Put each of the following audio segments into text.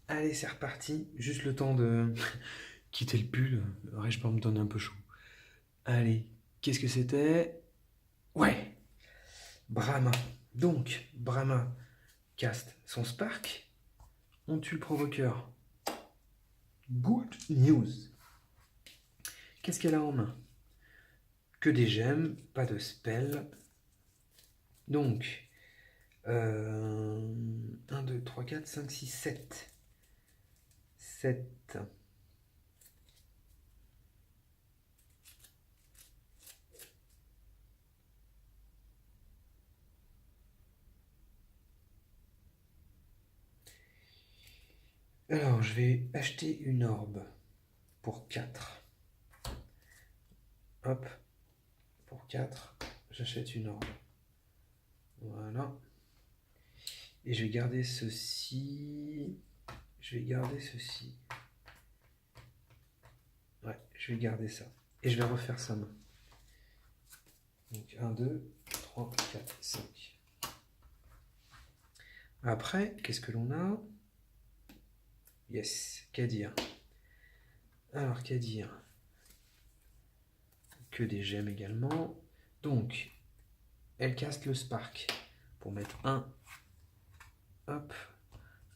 Allez, c'est reparti. Juste le temps de quitter le pull. Je me donne un peu chaud. Allez, qu'est-ce que c'était? Ouais, Brahma. Donc, Brahma caste son Spark. On tue le provoqueur. Good news. Qu'est-ce qu'elle a en main? Que des gemmes, pas de spell. Donc, 1, 2, 3, 4, 5, 6, 7. 7. Alors, je vais acheter une orbe pour 4. Hop, pour 4, j'achète une orbe. Voilà. Et je vais garder ceci. Je vais garder ceci. Ouais, je vais garder ça. Et je vais refaire sa main. Donc 1, 2, 3, 4, 5. Après, qu'est-ce que l'on a? Yes, Kadir. Alors, Kadir. Que des gemmes également. Donc, elle caste le Spark pour mettre un. Hop,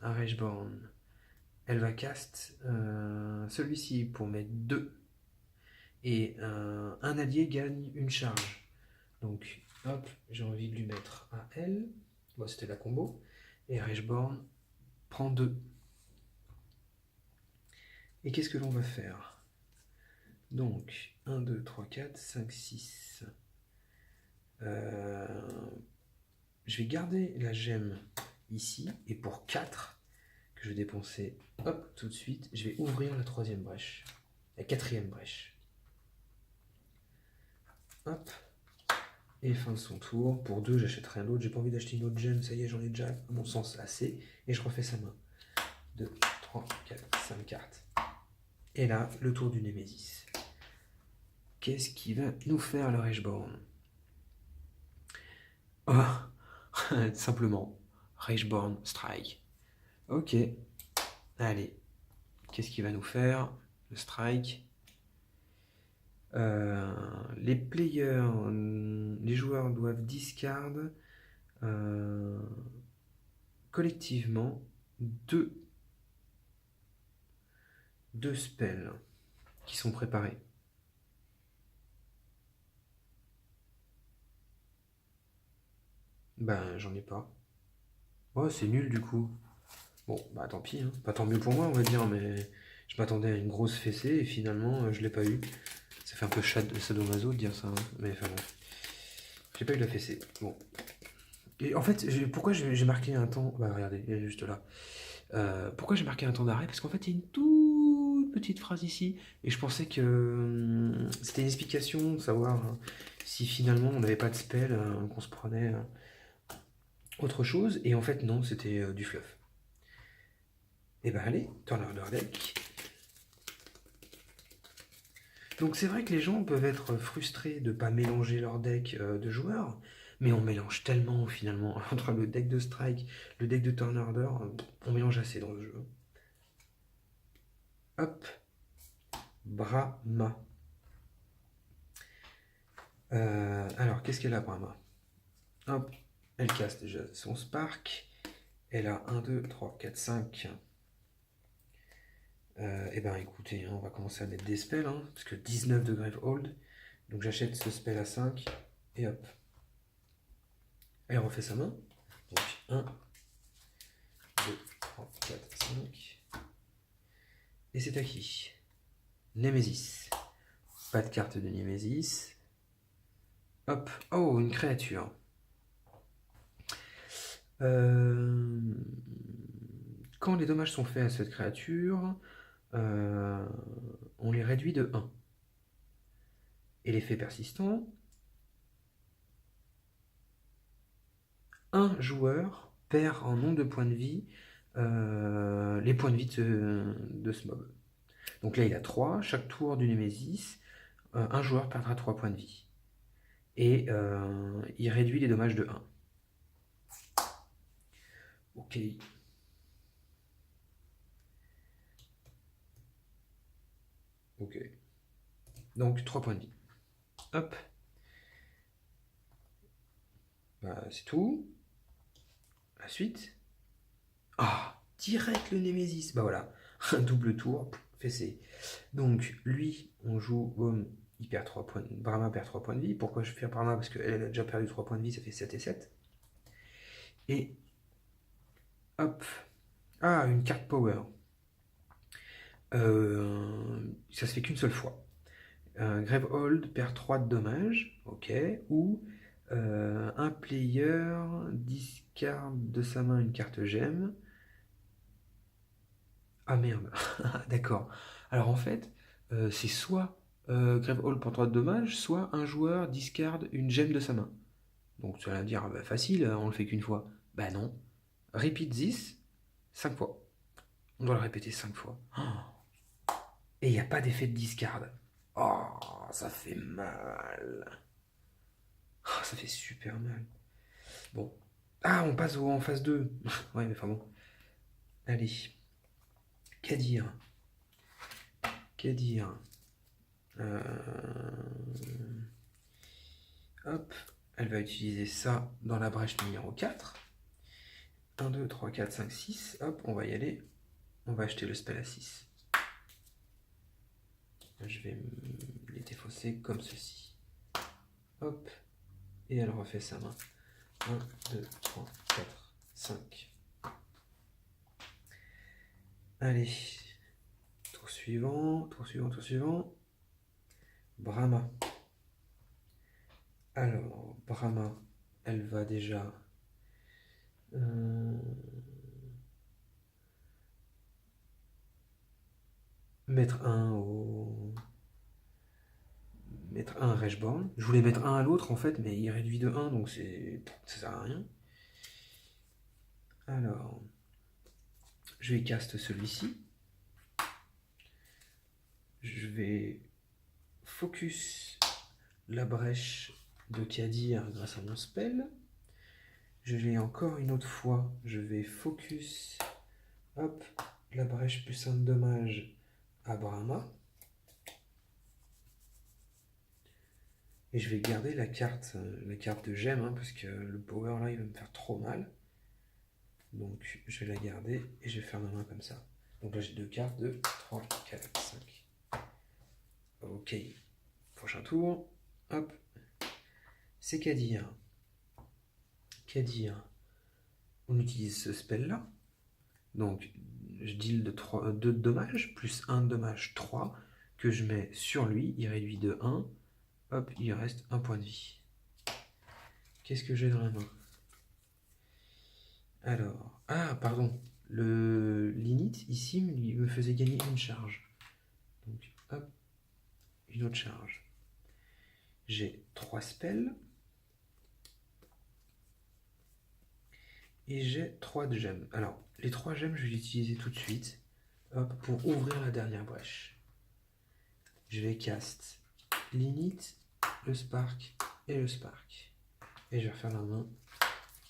un Rageborn. Elle va cast celui-ci pour mettre 2. Et un allié gagne une charge. Donc, hop, j'ai envie de lui mettre un L. Bon, c'était la combo. Et Rageborn prend 2. Et qu'est-ce que l'on va faire? Donc, 1, 2, 3, 4, 5, 6. Je vais garder la gemme ici. Et pour 4, que je vais dépenser, hop, tout de suite, je vais ouvrir la troisième brèche. La quatrième brèche. Hop. Et fin de son tour. Pour 2, j'achète rien d'autre. J'ai pas envie d'acheter une autre gemme. Ça y est, j'en ai déjà, à mon sens, assez. Et je refais sa main. 2, 3, 4, 5 cartes. Et là, le tour du Némésis. Qu'est-ce qui va nous faire le Rageborn? Oh, simplement, Rageborn Strike. Ok, allez. Qu'est-ce qui va nous faire le Strike? Les players, les joueurs doivent discard collectivement deux spells qui sont préparés. Ben, j'en ai pas. Oh, c'est nul du coup. Bon, bah tant pis, hein. Pas tant mieux pour moi, on va dire, mais je m'attendais à une grosse fessée et finalement, je l'ai pas eu. Ça fait un peu sadomaso de dire ça, hein. Mais enfin bref. J'ai pas eu la fessée. Bon. Et en fait, pourquoi j'ai marqué un temps. Bah regardez, elle est juste là. Pourquoi j'ai marqué un temps d'arrêt? Parce qu'en fait, il y a une toute petite phrase ici. Et je pensais que c'était une explication, savoir si finalement on n'avait pas de spell, qu'on se prenait autre chose. Et en fait, non, c'était du fluff. Et ben allez, turn order deck. Donc c'est vrai que les gens peuvent être frustrés de ne pas mélanger leur deck de joueurs, mais on mélange tellement finalement entre le deck de Strike, le deck de Turn Order, on mélange assez dans le jeu. Hop, Brahma. Alors, qu'est-ce qu'elle a, Brahma? Hop, elle casse déjà son Spark. Elle a 1, 2, 3, 4, 5. Eh ben écoutez, hein, on va commencer à mettre des spells, hein, parce que 19 de Gravehold. Donc j'achète ce spell à 5, et hop. Elle refait sa main. Donc 1, 2, 3, 4, 5. Et c'est à qui? Némésis. Pas de carte de Némésis. Hop. Oh, une créature. Quand les dommages sont faits à cette créature, on les réduit de 1. Et l'effet persistant, un joueur perd en nombre de points de vie les points de vie de ce mob. Donc là, il a 3. Chaque tour du Némésis, un joueur perdra 3 points de vie. Et il réduit les dommages de 1. Ok. Ok. Donc 3 points de vie. Hop. Bah, c'est tout. La suite. Ah, direct le Némésis. Bah voilà, un double tour, fessé. Donc lui, on joue, boum, il perd 3 points, Brahma perd 3 points de vie. Pourquoi je fais Brahma? Parce qu'elle a déjà perdu 3 points de vie, ça fait 7 et 7. Et hop. Ah, une carte power. Ça se fait qu'une seule fois. Gravehold perd 3 de dommages, ok. Ou un player discard de sa main une carte gemme. Ah merde, d'accord. Alors en fait, c'est soit Gravehold prend 3 de dommages, soit un joueur discarde une gemme de sa main. Donc tu vas me dire, ah bah, facile, on le fait qu'une fois. Bah non. Repeat this 5 fois. On doit le répéter 5 fois. Oh. Et il n'y a pas d'effet de discard. Oh, ça fait mal. Oh, ça fait super mal. Bon. Ah, on passe en phase 2. Ouais, mais enfin bon. Allez. Qu'à dire? Qu'à dire? Euh, Hop. Elle va utiliser ça dans la brèche numéro 4. 1, 2, 3, 4, 5, 6. Hop, on va y aller. On va acheter le spell à 6. Je vais les défausser comme ceci. Hop. Et elle refait sa main. 1, 2, 3, 4, 5. Allez. Tour suivant, tour suivant, tour suivant. Brahma. Alors, Brahma, elle va déjà... mettre un au... mettre un à Reshborn. Je voulais mettre un à l'autre en fait, mais il réduit de 1, donc ça sert à rien. Alors, je vais cast celui-ci. Je vais focus la brèche de Kadir grâce à mon spell. Je vais encore une autre fois, je vais focus, hop, la brèche plus 1 de dommage à Brahma. Et je vais garder la carte de gemme, hein, parce que le power là il va me faire trop mal. Donc je vais la garder et je vais faire ma main comme ça. Donc là j'ai 2 cartes, 2, 3, 4, 5. Ok, prochain tour, hop, c'est Kadir. Kadir, on utilise ce spell là. Donc je deal de 2 de dommages, plus 1 de dommage 3, que je mets sur lui, il réduit de 1. Hop, il reste 1 point de vie. Qu'est-ce que j'ai dans la main? Alors, ah, pardon, le l'init ici me faisait gagner une charge. Donc, hop, une autre charge. J'ai 3 spells. Et j'ai 3 de gemmes. Alors, les 3 gemmes, je vais les utiliser tout de suite. Hop, pour ouvrir la dernière brèche. Je vais cast l'init, le spark et le spark. Et je vais refaire la main.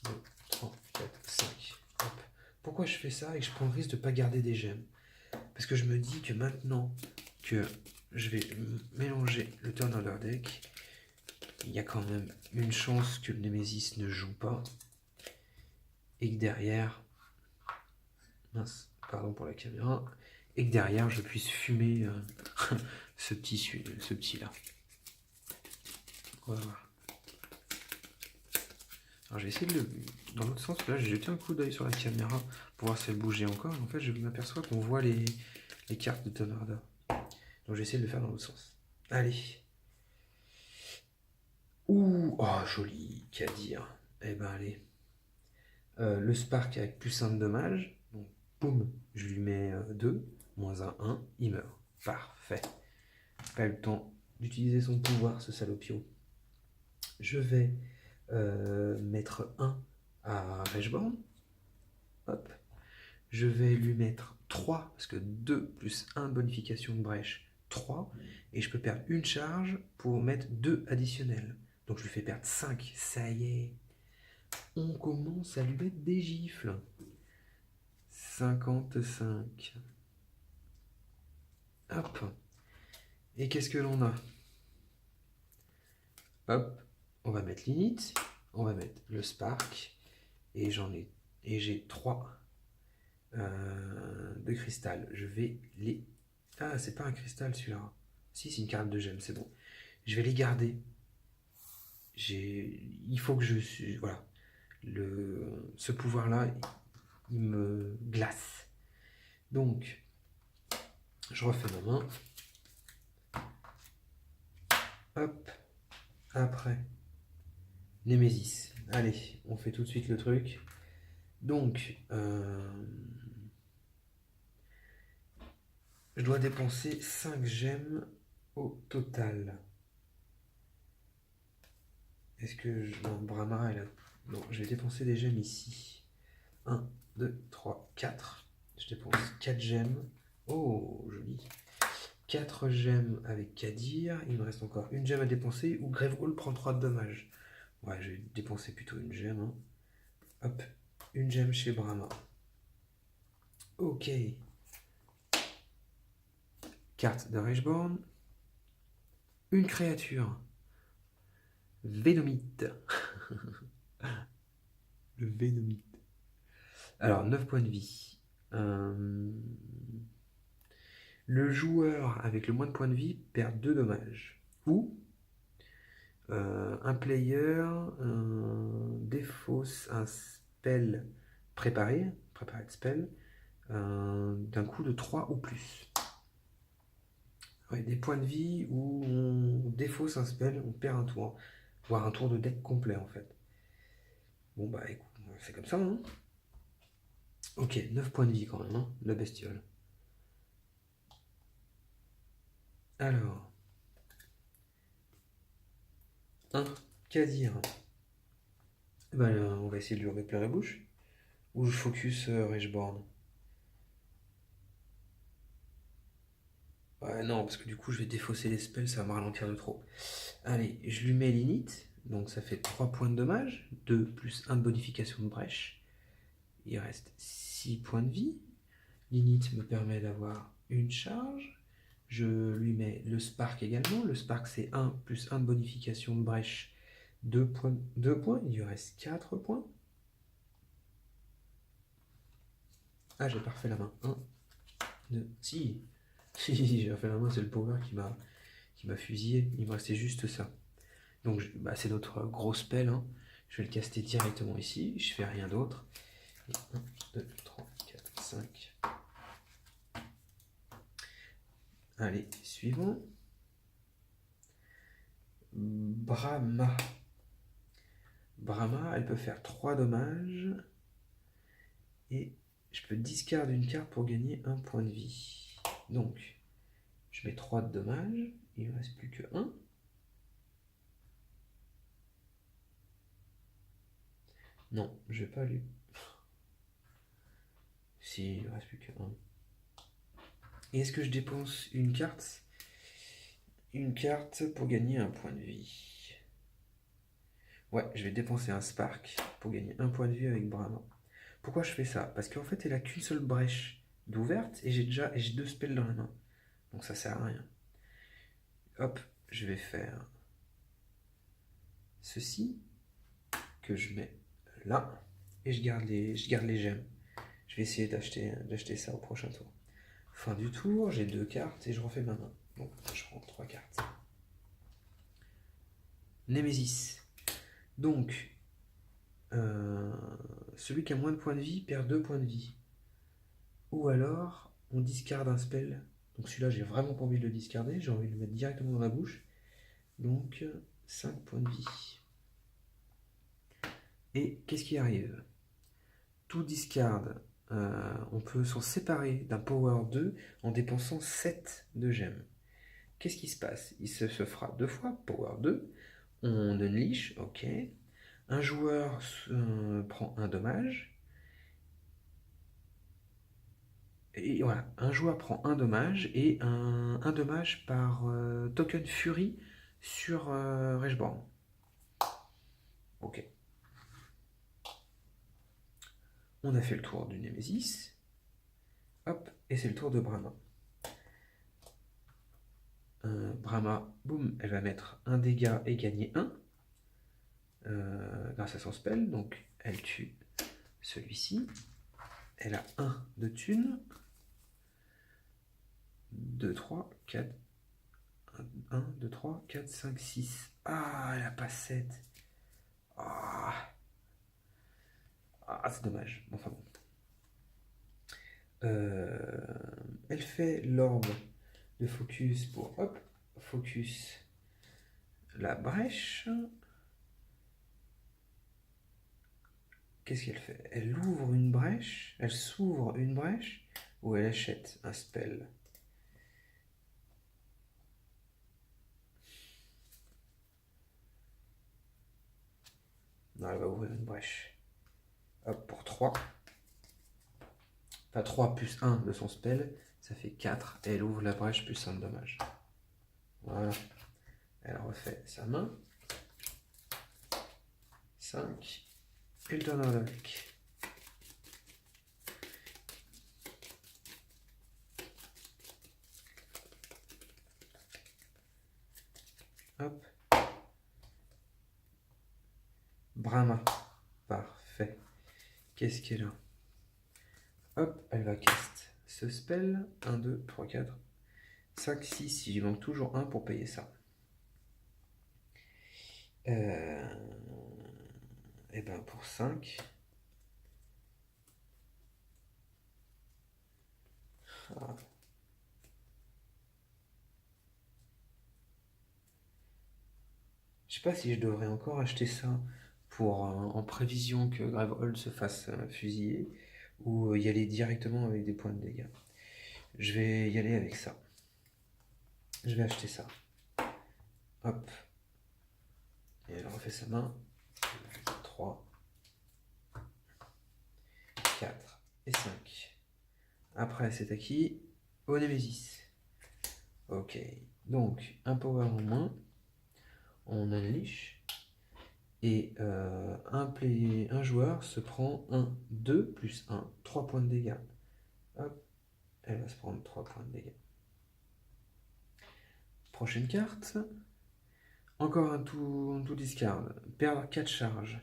2, 3, 4, 5. Hop. Pourquoi je fais ça et que je prends le risque de ne pas garder des gemmes? Parce que je me dis que maintenant que je vais mélanger le turn order deck, il y a quand même une chance que le Nemesis ne joue pas. Et que derrière... Mince, pardon pour la caméra. Et que derrière, je puisse fumer ce petit là. Voilà. Alors j'ai essayé de le... dans l'autre sens, là j'ai jeté un coup d'œil sur la caméra pour voir si elle bougeait encore. Et en fait, je m'aperçois qu'on voit les cartes de Tonarda. Donc j'ai essayé de le faire dans l'autre sens. Allez. Ouh, oh joli, qu'à dire. Eh ben allez. Le Spark avec plus 1 de dommage. Donc boum, je lui mets 2, moins 1, il meurt. Parfait. Pas eu le temps d'utiliser son pouvoir, ce salopio. Je vais mettre 1 à Reshborn. Hop. Je vais lui mettre 3, parce que 2 plus 1 bonification de brèche, 3. Et je peux perdre une charge pour mettre 2 additionnels. Donc je lui fais perdre 5. Ça y est. On commence à lui mettre des gifles. 55. Hop. Et qu'est-ce que l'on a? Hop, on va mettre l'init, on va mettre le spark, et j'ai 3 de cristal. Je vais les... Ah, c'est pas un cristal celui-là. Si, c'est une carte de gemme, c'est bon. Je vais les garder. Il faut que je... Voilà. Ce pouvoir-là, il me glace. Donc, je refais ma main. Hop. Après, Némésis. Allez, on fait tout de suite le truc. Donc, je dois dépenser 5 gemmes au total. Est-ce que je... Non, Brahma, elle a... Non, je vais dépenser des gemmes ici. 1, 2, 3, 4. Je dépense 4 gemmes. Oh, joli. 4 gemmes avec Kadir. Il me reste encore une gemme à dépenser. Ou Grevehall prend 3 de dommages. Ouais, je vais dépenser plutôt une gemme. Hein. Hop, une gemme chez Brahma. Ok. Carte de Rageborn. Une créature. Vénomite. Le Vénomite. Alors, 9 points de vie. Le joueur avec le moins de points de vie perd 2 dommages. Ou un player défausse un spell préparé de spell, d'un coup de 3 ou plus. Ouais, des points de vie où on défausse un spell, on perd un tour. Voire un tour de deck complet en fait. Bon bah écoute, c'est comme ça. Hein. Ok, 9 points de vie quand même, hein, la bestiole. Alors. 1. Kadir. Bah, on va essayer de lui remettre plein la bouche. Ou je focus Rageborn. Ouais, non, parce que du coup, je vais défausser les spells, ça va me ralentir de trop. Allez, je lui mets l'init. Donc ça fait 3 points de dommage. 2 plus 1 de bonification de brèche. Il reste 6 points de vie. L'init me permet d'avoir une charge. Je lui mets le spark également. Le spark, c'est 1 plus 1 de bonification de brèche. 2 points. Il lui reste 4 points. Ah, j'ai pas refait la main. 1, 2, si. Si, j'ai refait la main, c'est le power qui m'a fusillé. Il me restait juste ça. Donc, bah, c'est notre gros spell. Hein. Je vais le caster directement ici. Je fais rien d'autre. 1, 2, 3, 4, 5. Allez, suivant. Brahma. Brahma, elle peut faire 3 dommages. Et je peux discard une carte pour gagner 1 point de vie. Donc, je mets 3 de dommages. Il ne me reste plus que 1. Non, je vais pas lui. Si, il ne reste plus que 1. Et est-ce que je dépense une carte? Une carte pour gagner 1 point de vie. Ouais, je vais dépenser un Spark pour gagner 1 point de vie avec Brahma. Pourquoi je fais ça? Parce qu'en fait, elle a qu'une seule brèche d'ouverte et j'ai 2 spells dans la main. Donc ça sert à rien. Hop, je vais faire ceci que je mets là et je garde les gemmes. Je vais essayer d'acheter ça au prochain tour. Fin du tour, j'ai 2 cartes et je refais ma main. Donc je prends 3 cartes. Némésis. Donc, celui qui a moins de points de vie perd 2 points de vie. Ou alors, on discarde un spell. Donc celui-là, j'ai vraiment pas envie de le discarder. J'ai envie de le mettre directement dans la bouche. Donc, 5 points de vie. Et qu'est-ce qui arrive? Tout discard, on peut s'en séparer d'un power 2 en dépensant 7 de gemmes. Qu'est-ce qui se passe? Il se fera 2 fois, power 2. On unleash, ok. Un joueur prend un dommage. Et voilà, un joueur prend un dommage et un dommage par token Fury sur Rageborn. Ok. On a fait le tour du Némésis. Hop, et c'est le tour de Brahma. Brahma, boum, elle va mettre un dégât et gagner 1 grâce à son spell. Donc elle tue celui-ci. Elle a 1 de thunes. 2, 3, 4. 1, 2, 3, 4, 5, 6. Ah, elle a pas 7. Ah, c'est dommage. Enfin bon. Elle fait l'orbe de focus pour, hop, focus la brèche. Qu'est-ce qu'elle fait? Elle ouvre une brèche, elle s'ouvre une brèche, ou elle achète un spell? Non, elle va ouvrir une brèche. Hop, pour 3. Enfin, 3 plus 1 de son spell, ça fait 4. Et elle ouvre la brèche plus 1 de dommage. Voilà. Elle refait sa main. 5. Elle tourne avec. Hop. Brahma. Parfait. Qu'est-ce qu'elle a? Hop, elle va cast ce spell. 1, 2, 3, 4, 5, 6. Si il manque toujours 1 pour payer ça. Et ben pour 5. Ah. Je sais pas si je devrais encore acheter ça pour en prévision que Gravehold se fasse fusiller ou y aller directement avec des points de dégâts. Je vais y aller avec ça. Je vais acheter ça. Hop. Et elle refait sa main. 3, 4 et 5. Après, c'est à qui? Au Nemesis. Ok. Donc, un power en moins. On unleash. Et un joueur se prend 1, 2 plus 1, 3 points de dégâts. Hop. Elle va se prendre 3 points de dégâts. Prochaine carte. Encore un tout discard. Perdre 4 charges.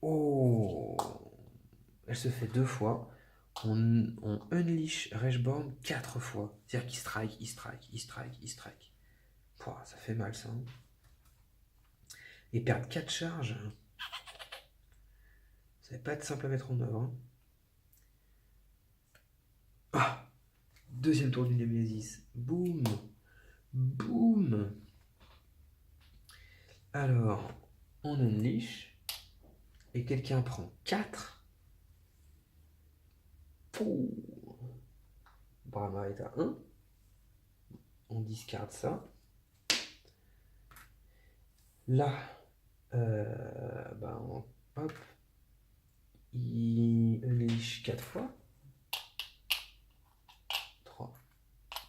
Oh, elle se fait 2 fois. On unleash Rashborn 4 fois. C'est-à-dire qu'il strike, il strike, il strike, il strike. Pouah, ça fait mal ça. Hein. Et perdre 4 charges, ça va pas être simple à mettre en œuvre. Hein. Ah, deuxième tour du Nemesis. Boum. Boum. Alors, on unleash. Et quelqu'un prend 4. Pouh. Brahma est à 1. On discarde ça. Là, hop, il unleash 4 fois. 3,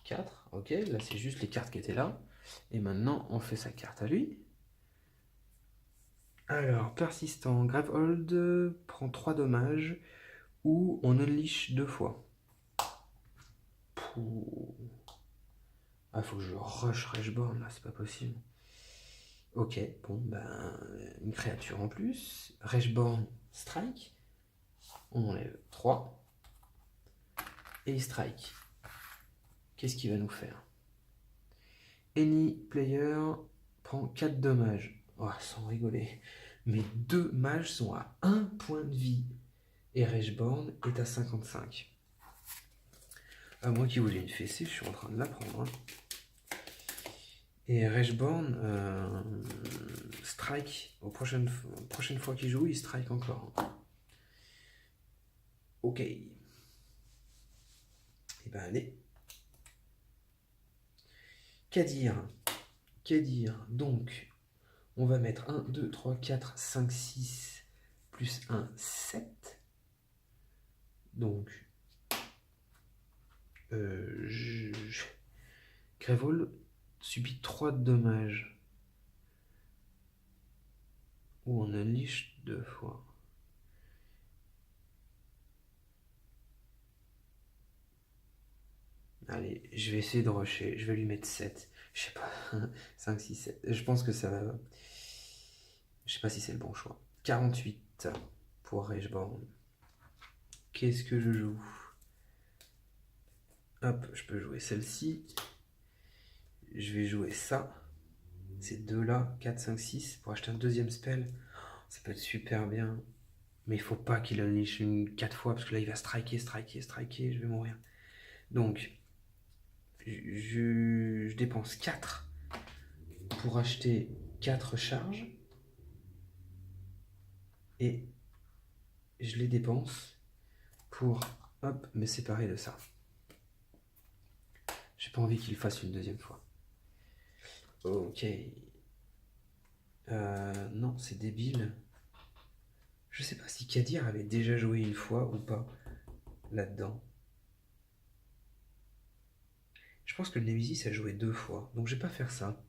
4. Ok, là c'est juste les cartes qui étaient là. Et maintenant, on fait sa carte à lui. Alors, persistant, Gravehold prend 3 dommages ou on unleash 2 fois. Pouh. Ah, faut que je rush Rashborn là, c'est pas possible. Ok, bon, ben, une créature en plus. Rashborn strike. On enlève 3. Et il strike. Qu'est-ce qu'il va nous faire? Any player prend 4 dommages. Oh, sans rigoler. Mes 2 mages sont à 1 point de vie. Et Rashborn est à 55. À moi qui voulais une fessée, je suis en train de la prendre. Hein. Et Rashborn strike. Prochaine fois qu'il joue, il strike encore. Ok. Et ben allez. Qu'à dire? Donc, on va mettre 1, 2, 3, 4, 5, 6, plus 1, 7. Donc, Gravehold subit 3 dommages. Ou on unleash 2 fois. Allez, je vais essayer de rusher. Je vais lui mettre 7. Je sais pas. 5, 6, 7. Je pense que ça va. Je sais pas si c'est le bon choix. 48 pour Reichborn. Qu'est-ce que je joue? Hop, je peux jouer celle-ci. Je vais jouer ça. Ces deux-là, 4, 5, 6, pour acheter un deuxième spell. Ça peut être super bien. Mais il faut pas qu'il unleash une 4 fois, parce que là, il va striker, je vais mourir. Donc, je dépense 4 pour acheter 4 charges. Et je les dépense pour, hop, me séparer de ça. J'ai pas envie qu'il fasse une deuxième fois. Ok. Non, c'est débile. Je sais pas si Kadir avait déjà joué une fois ou pas là-dedans. Je pense que le Nemesis a joué 2 fois, donc je vais pas faire ça.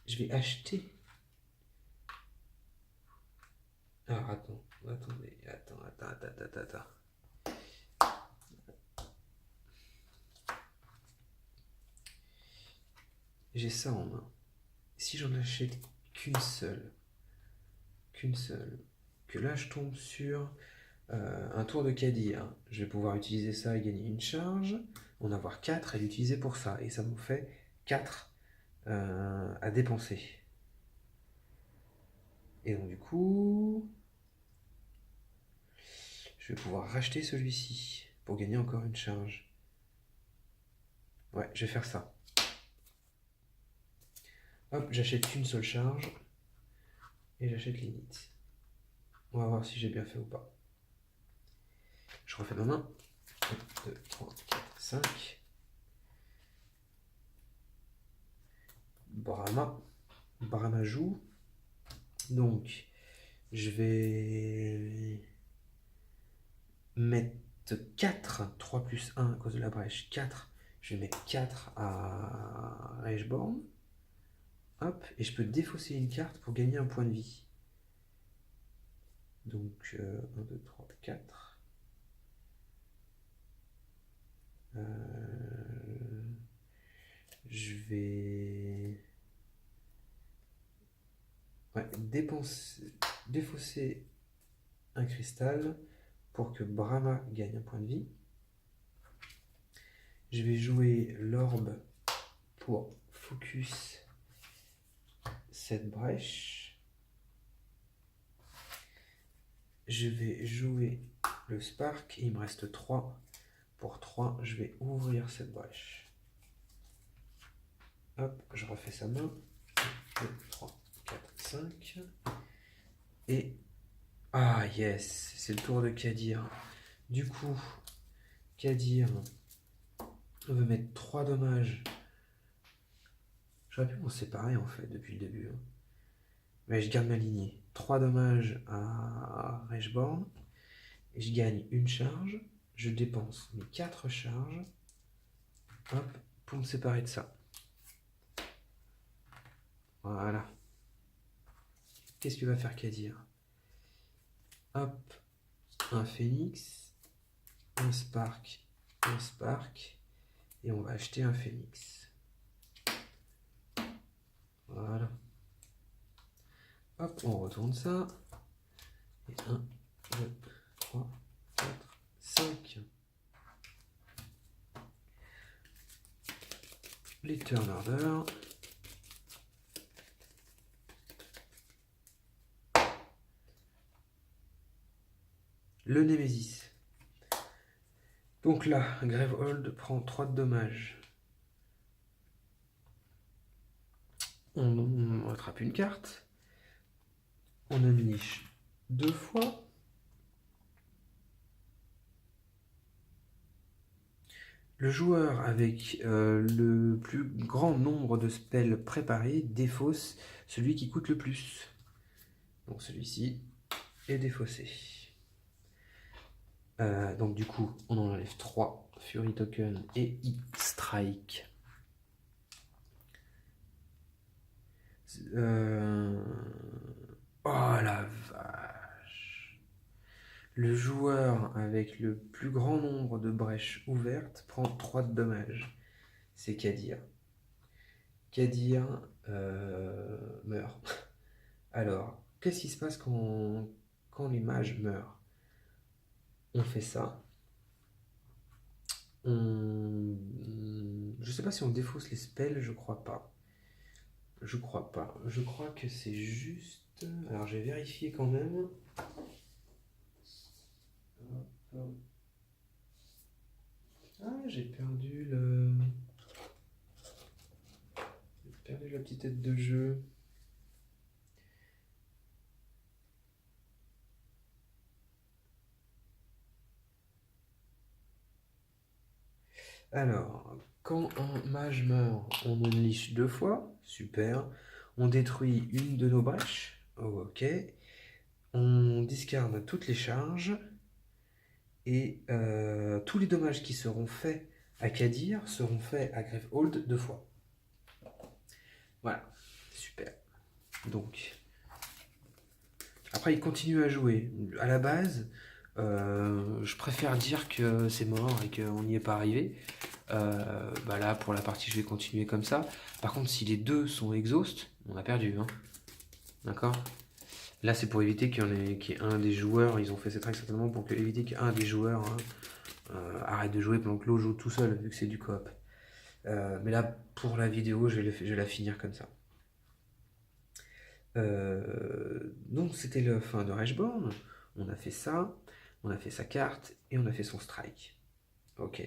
Je vais acheter. Ah, attends. J'ai ça en main. Si j'en achète qu'une seule, que là je tombe sur un tour de Kadir, je vais pouvoir utiliser ça et gagner une charge, en avoir 4 et l'utiliser pour ça. Et ça me fait 4 à dépenser. Et donc du coup, je vais pouvoir racheter celui-ci pour gagner encore une charge. Ouais, je vais faire ça. Hop, j'achète qu'une seule charge et j'achète l'init. On va voir si j'ai bien fait ou pas. Je refais ma main. 1, 2, 3, 4, 5. Brahma joue. Donc, je vais mettre 4, 3 plus 1 à cause de la brèche, 4. Je vais mettre 4 à Reichborn. Hop, et je peux défausser une carte pour gagner un point de vie. Donc, 1, 2, 3, 4. Je vais défausser un cristal pour que Brahma gagne un point de vie. Je vais jouer l'orbe pour focus cette brèche. Je vais jouer le spark, il me reste 3. Pour 3, je vais ouvrir cette brèche. Hop, je refais sa main. 1, 2, 3, 4, 5. Et... ah yes, c'est le tour de Kadir. Du coup, Kadir veut mettre 3 dommages. J'aurais pu m'en séparer en fait depuis le début. Mais je garde ma lignée. 3 dommages à Reichborn. Et je gagne une charge. Je dépense mes 4 charges. Hop, pour me séparer de ça. Voilà. Qu'est-ce que va faire Kadir? Hop, un phénix, un spark, et on va acheter un phénix. Voilà. Hop, on retourne ça. Et 1, 2, 3, 4, 5. Les turn order. Le Nemesis. Donc là, Gravehold prend 3 de dommages. On attrape une carte. On unleash 2 fois. Le joueur avec le plus grand nombre de spells préparés défausse celui qui coûte le plus. Donc celui-ci est défaussé. Donc du coup, on en enlève 3. Fury Token et Hit Strike. Oh la vache. Le joueur avec le plus grand nombre de brèches ouvertes prend 3 de dommages. C'est Kadir. Kadir meurt. Alors, qu'est-ce qui se passe quand les mages meurent? On fait ça. Je sais pas si on défausse les spells, je crois pas. Je crois pas. Je crois que c'est juste... Alors, je vais vérifier quand même. Ah, j'ai perdu la petite tête de jeu. Alors, quand un mage meurt, on unleash 2 fois. Super. On détruit une de nos brèches. Oh, ok. On discarde toutes les charges. Et tous les dommages qui seront faits à Kadir seront faits à Gravehold 2 fois. Voilà. Super. Donc, après, il continue à jouer. À la base, je préfère dire que c'est mort et qu'on n'y est pas arrivé. Bah là, pour la partie, je vais continuer comme ça. Par contre, si les deux sont exhaust, on a perdu. Hein. D'accord? Là, c'est pour éviter qu'il y ait un des joueurs, ils ont fait cette règle certainement pour éviter qu'un des joueurs arrête de jouer pendant que l'autre joue tout seul, vu que c'est du coop. Mais là, pour la vidéo, je vais la finir comme ça. Donc, c'était la fin de Rashborn. On a fait ça, on a fait sa carte, et on a fait son strike. Ok.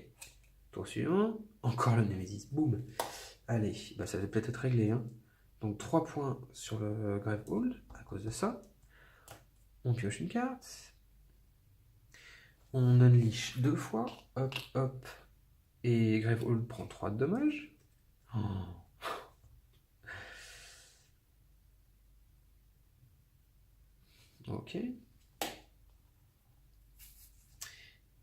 Tour suivant, encore le Nemesis, boum. Allez, bah ça va peut-être être réglé. Hein. Donc 3 points sur le Gravehold à cause de ça. On pioche une carte. On unleash 2 fois. Hop, hop. Et Gravehold prend 3 de dommages. Oh. Ok.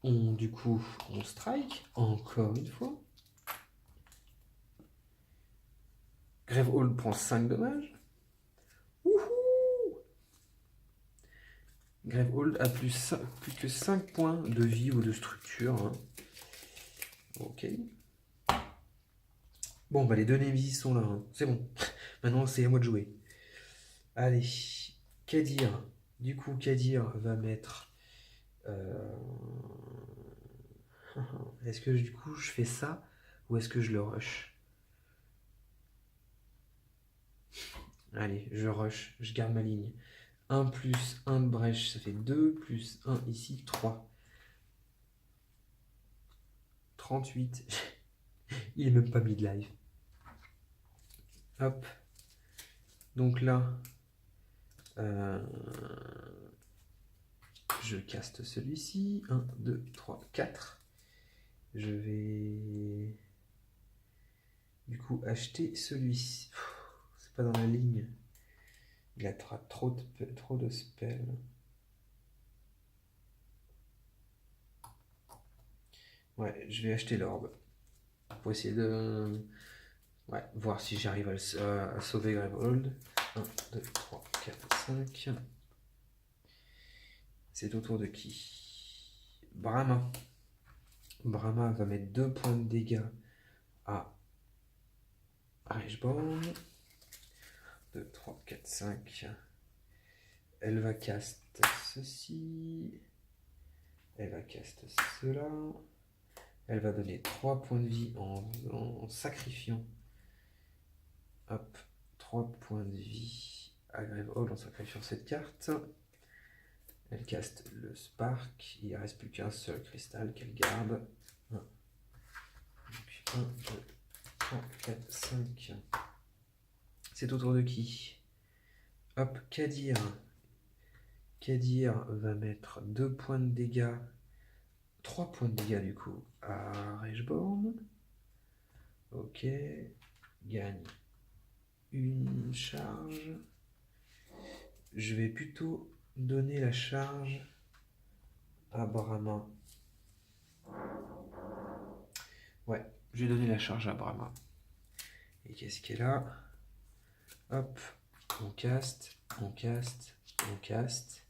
Du coup, on strike. Encore une fois. Gravehold prend 5 dommages. Wouhou! Gravehold a plus que 5 points de vie ou de structure. Hein. Ok. Bon, bah les deux Nemesis sont là. Hein. C'est bon. Maintenant, c'est à moi de jouer. Allez. Kadir. Du coup, Kadir va mettre... Est-ce que du coup, je fais ça ou est-ce que je le rush? Allez, je rush. Je garde ma ligne. 1 plus 1 de brèche, ça fait 2. Plus 1 ici, 3. 38. Il est même pas mid-life. Hop. Donc là, je caste celui-ci. 1, 2, 3, 4. Je vais du coup acheter celui-ci. C'est pas dans la ligne. Il a trop de spells. Ouais, je vais acheter l'orbe. Pour essayer de... Ouais, voir si j'arrive à sauver Gravehold. 1, 2, 3, 4, 5. C'est au tour de qui? Brahma. Brahma va mettre 2 points de dégâts à Rashborn. 2, 3, 4, 5. Elle va cast ceci. Elle va cast cela. Elle va donner 3 points de vie en sacrifiant. Hop, 3 points de vie à Gravehold en sacrifiant cette carte. Elle caste le Spark. Il ne reste plus qu'un seul cristal qu'elle garde. 1, 2, 3, 4, 5. C'est au tour de qui? Hop, Kadir. Kadir va mettre 2 points de dégâts. 3 points de dégâts du coup à Rashborn. Ok. Gagne une charge. Je vais plutôt donner la charge à Brahma. Ouais, je vais donner la charge à Brahma. Et qu'est-ce qu'elle a? Hop, on caste, on caste, on caste.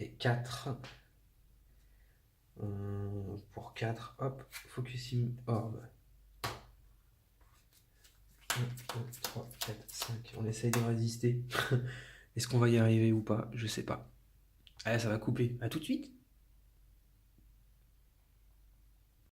et 4. Pour 4, hop, focusing orb. 1, 2, 3, 4, 5. On essaye de résister. Est-ce qu'on va y arriver ou pas? Je sais pas. Ah, ça va couper. À tout de suite.